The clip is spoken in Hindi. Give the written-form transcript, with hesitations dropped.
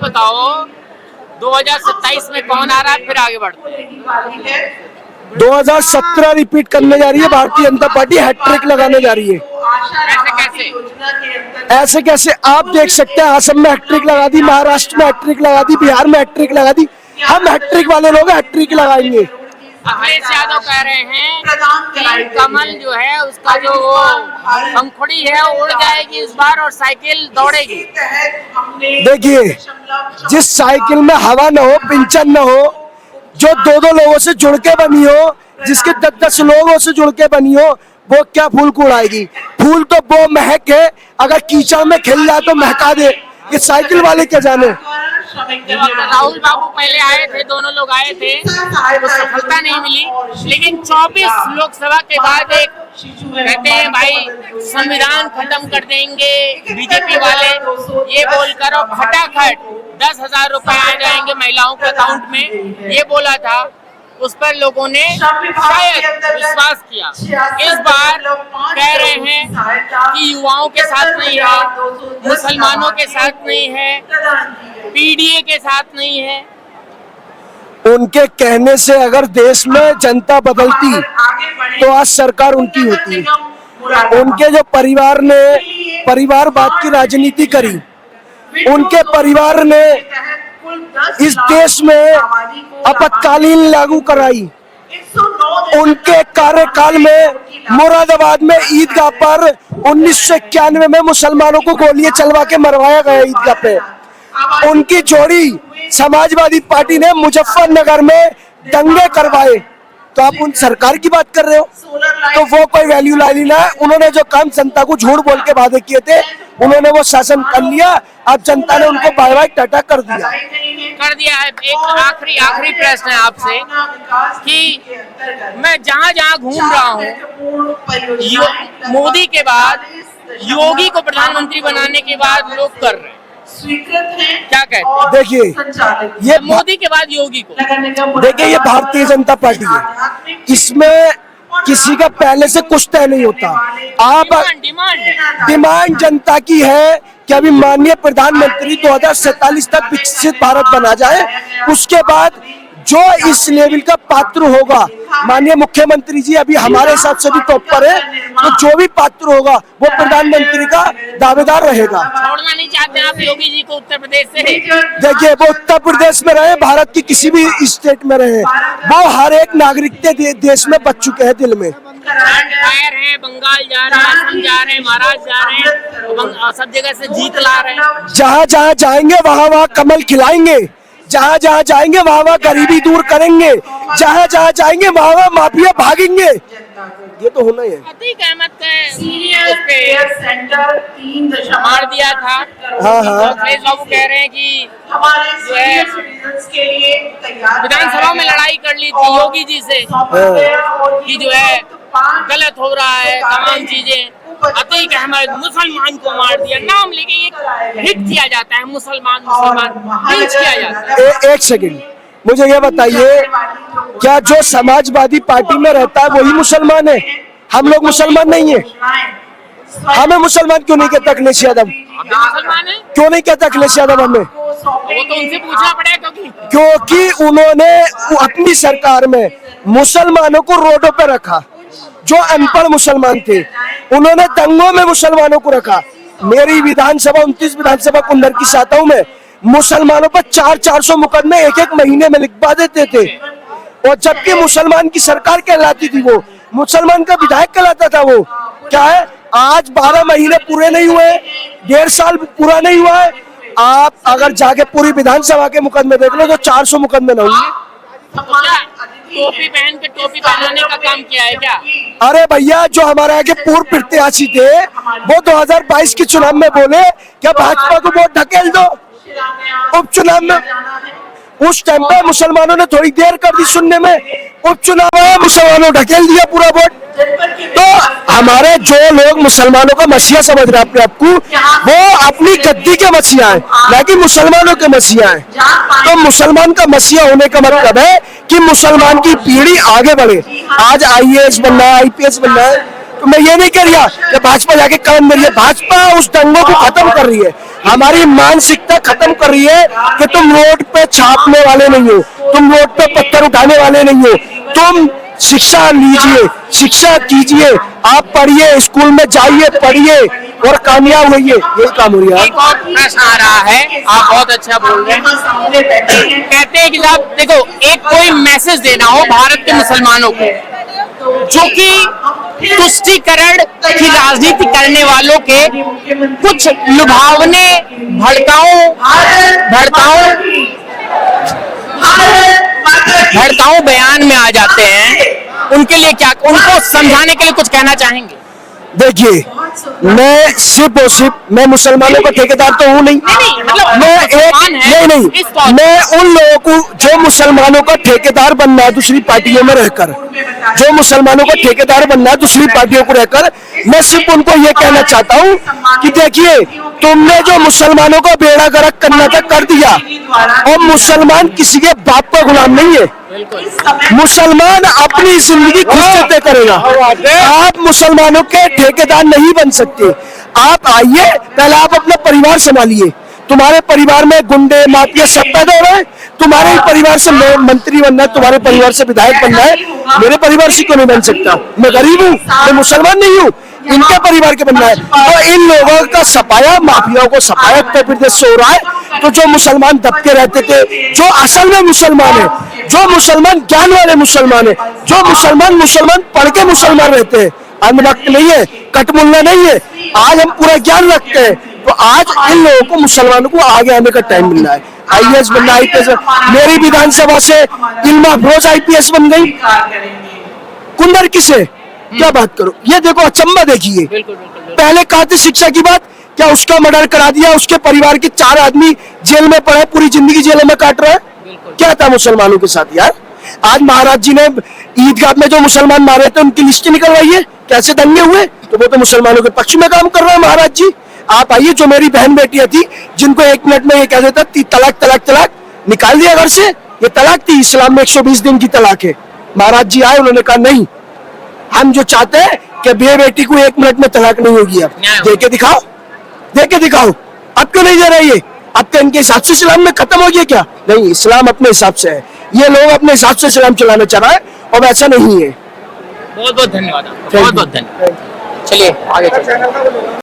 बताओ 2027 में कौन आ रहा है, फिर आगे बढ़ते हैं। 2017 रिपीट करने जा रही है भारतीय जनता पार्टी, हैट्रिक लगाने जा रही है। ऐसे कैसे? आप देख सकते हैं, असम में हैट्रिक लगा दी, महाराष्ट्र में हैट्रिक लगा दी, बिहार में हैट्रिक लगा दी। हम हैट्रिक वाले लोग हैट्रिक लगाएंगे। अखिलेश यादव कह रहे हैं कि कमल जो है उसका जो पंखुड़ी है वो उड़ जाएगी इस बार और साइकिल दौड़ेगी। देखिए, जिस साइकिल में हवा न हो, पिंचर न हो, जो दो दो लोगों से जुड़ के बनी हो, जिसके 10-10 लोगों से जुड़ के बनी हो, वो क्या फूल को उड़ाएगी? फूल तो वो महक है, अगर कीचड़ में खिल जाए तो महका दे। ये साइकिल वाले क्या जाने। राहुल बाबू पहले आए थे, दोनों लोग आए थे, तो सफलता नहीं मिली, लेकिन 24 लोकसभा के बाद एक कहते हैं भाई संविधान खत्म कर देंगे बीजेपी वाले, ये बोलकर और फटाफट 10,000 रुपए आ जाएंगे महिलाओं के अकाउंट में, ये बोला था। उस पर लोगों ने शायद विश्वास किया। इस बार कह रहे हैं कि युवाओं के साथ नहीं है, मुसलमानों के साथ नहीं है, पीडीए के साथ नहीं है। उनके कहने से अगर देश में जनता बदलती तो आज सरकार उनकी होती। उनके जो परिवार ने परिवारवाद की राजनीति करी, उनके परिवार ने इस देश में आपातकालीन लागू कराई, उनके कार्यकाल में मुरादाबाद में ईदगाह पर 1991 में मुसलमानों को गोलियां चलवा के मरवाया गया ईदगाह पे। उनकी जोड़ी समाजवादी पार्टी ने मुजफ्फरनगर में दंगे करवाए, तो आप उन सरकार की बात कर रहे हो? तो वो कोई वैल्यू लाई ना है। उन्होंने जो काम जनता को झूठ बोल के वादे किए थे, उन्होंने वो शासन कर लिया। अब जनता ने उनको बाय बाय टाटा कर दिया है। एक आखिरी प्रश्न है आपसे कि मैं जहाँ जहाँ घूम रहा हूँ, मोदी के बाद योगी को प्रधानमंत्री बनाने के बाद लोग कर रहे हैं, क्या कहते हैं? देखिए, ये मोदी के बाद योगी को, देखिए, ये भारतीय जनता पार्टी है, इसमें किसी का पहले से कुछ तय नहीं होता। आप डिमांड जनता की है कि अभी माननीय प्रधानमंत्री 2047 तक विकसित भारत बना जाए, उसके बाद जो इस लेवल का पात्र होगा, माननीय मुख्यमंत्री जी अभी हमारे हिसाब से भी टॉप पर है, तो जो भी पात्र होगा वो प्रधानमंत्री का दावेदार रहेगा। छोड़ना नहीं चाहते आप योगी जी को उत्तर प्रदेश से? देखिए, वो उत्तर प्रदेश में रहे, भारत की किसी भी स्टेट में रहे, वो हर एक नागरिक के देश में बच चुके हैं दिल में। है, बंगाल जा रहे हैं, असम जा रहे हैं, महाराष्ट्र जा रहे हैं, सब जगह से जीत ला रहे हैं। जहाँ जहाँ जाएंगे वहाँ वहाँ कमल खिलाएंगे, जहाँ जहाँ जाएंगे वहाँ वहाँ गरीबी दूर करेंगे, जहाँ जहाँ जाएंगे वहाँ वहाँ माफिया भागेंगे। ये तो होना ही है। अतीक अहमद मार दिया था। हाँ। अखिलेश बाबू कह रहे हैं कि जो है विधानसभा में लड़ाई कर ली थी योगी जी से कि जो है गलत हो रहा है तमाम चीजें। अतीक अहमद मुसलमान को मार दिया, नाम लेके ये हिट किया जाता है, मुसलमान लिंच किया जाता है। एक सेकंड, मुझे ये बताइए, क्या जो समाजवादी पार्टी में रहता है वही मुसलमान है? हम लोग मुसलमान नहीं है। हमें मुसलमान क्यों नहीं कहता अखिलेश यादव? क्यों नहीं कहता अखिलेश यादव हमें? वो तो उनसे पूछना पड़ेगा, क्योंकि उन्होंने अपनी सरकार में मुसलमानों को रोडों पे रखा। जो अनपढ़ मुसलमान थे उन्होंने दंगों में मुसलमानों को रखा। मेरी विधानसभा 29 विधानसभा कुंदर की शाखाओं में मुसलमानों पर 400 मुकदमे एक महीने में लिखवा देते थे, और जबकि मुसलमान की सरकार कहलाती थी, वो मुसलमान का विधायक कहलाता था। वो क्या है, आज 12 महीने पूरे नहीं हुए, 1.5 साल पूरा नहीं हुआ है। आप अगर जाके पूरी विधानसभा के मुकदमे देख लो तो 400 मुकदमे न होंगे। टोपी पहन के टोपी पहनाने का काम किया है क्या? अरे भैया, जो हमारे आगे पूर्व प्रत्याशी थे वो 2022 के चुनाव में बोले क्या भाजपा को वोट ढकेल दो उपचुनाव में। उस टाइम पे मुसलमानों ने थोड़ी देर कर दी सुनने में, उपचुनाव है, मुसलमानों ढकेल दिया पूरा वोट। तो हमारे जो लोग मुसलमानों का मसीहा समझ रहे हैं अपने आप को, वो अपनी गद्दी के मसीहा है, ना कि मुसलमानों के मसीहा है। तो मुसलमान का मसीहा होने का मतलब है कि मुसलमान की पीढ़ी आगे बढ़े। आज IAS बनना है, IPS बनना है, तो मैं ये नहीं कह रहा कि भाजपा जाके कलम कर रही है, भाजपा उस दंगों को खत्म कर रही है, हमारी मानसिकता खत्म कर रही है कि तुम रोड पे छापने वाले नहीं हो, तुम रोड पे पत्थर उठाने वाले नहीं हो, तुम शिक्षा लीजिए, शिक्षा कीजिए, आप पढ़िए, स्कूल में जाइए, पढ़िए और कामयाब होइए, यही काम हो रहा है। एक और प्रश्न आ रहा है, आप बहुत अच्छा बोल रहे हैं। कहते हैं कि साहब देखो, एक कोई मैसेज देना हो भारत के मुसलमानों को, जो कि तुष्टीकरण की राजनीति करने वालों के कुछ लुभावने भड़काऊ बयान में आ जाते हैं, उनके लिए क्या, उनको समझाने के लिए कुछ कहना चाहेंगे? देखिए, मैं सिर्फ और सिर्फ मैं मुसलमानों का ठेकेदार तो हूँ नहीं, मतलब मैं एक नहीं, मैं उन लोगों को जो मुसलमानों का ठेकेदार बनना है दूसरी पार्टियों में रहकर, जो मुसलमानों का ठेकेदार बनना है दूसरी पार्टियों को रहकर, मैं सिर्फ उनको ये कहना चाहता हूँ कि देखिए, तुमने जो मुसलमानों का बेड़ा गर्क करना था कर दिया, और मुसलमान किसी के बाप का गुलाम नहीं है, मुसलमान अपनी जिंदगी खुद से तय करेगा। आप मुसलमानों के ठेकेदार नहीं बन सकते। आप आइए, पहले आप अपना परिवार संभालिए, तुम्हारे परिवार में गुंडे माफिया सब पैदा हो रहे हैं, तुम्हारे ही परिवार से मंत्री बनना है, तुम्हारे परिवार से विधायक बनना है, मेरे परिवार से क्यों नहीं बन सकता? मैं गरीब हूँ, मैं मुसलमान नहीं हूँ, इनके परिवार के बनना है। और इन लोगों का सफाया, माफियाओं को सफाया उत्तर प्रदेश से हो रहा है। तो जो मुसलमान दबके रहते थे, जो असल में मुसलमान है, जो मुसलमान ज्ञान वाले मुसलमान है, जो मुसलमान पढ़ के मुसलमान रहते हैं, अंधभक्त नहीं है, कटमुल्ला नहीं है, आज हम पूरा ज्ञान रखते हैं, तो आज इन लोगों को, मुसलमानों को आगे आने का टाइम मिल रहा है। IAS बनना, IPS, मेरी विधानसभा से इल्मा अफरोज IPS बन गई, कुंदर किसे, क्या बात करो, ये देखो अचंबा देखिए। पहले कहा थी शिक्षा की बात, क्या उसका मर्डर करा दिया, उसके परिवार के 4 आदमी जेल में पड़े, पूरी जिंदगी जेल में काट रहे हैं, क्या था मुसलमानों के साथ यार? आज महाराज जी ने ईदगाह में जो मुसलमान मारे थे उनकी लिस्ट निकलवाई है, कैसे दंगे हुए, तो वो तो मुसलमानों के पक्ष में काम कर रहे हैं महाराज जी। आप आइए, जो मेरी बहन बेटियां थी जिनको 1 मिनट में ये कह देता तलाक तलाक तलाक, निकाल दिया घर से, ये तलाक थी, इस्लाम में 120 दिन की तलाक है। महाराज जी आए, उन्होंने कहा नहीं, हम जो चाहते हैं कि बेटी को 1 मिनट में तलाक नहीं होगी, अब दे के दिखाओ, दे के दिखाओ। अब क्यों नहीं दे रहे? ये अब तो इनके हिसाब से इस्लाम में खत्म हो गया क्या? नहीं, इस्लाम अपने हिसाब से है, ये लोग अपने हिसाब से इस्लाम चलाना चाह रहा है, और वैसा नहीं है। बहुत बहुत धन्यवाद, बहुत बहुत धन्यवाद। चलिए आगे चलते हैं।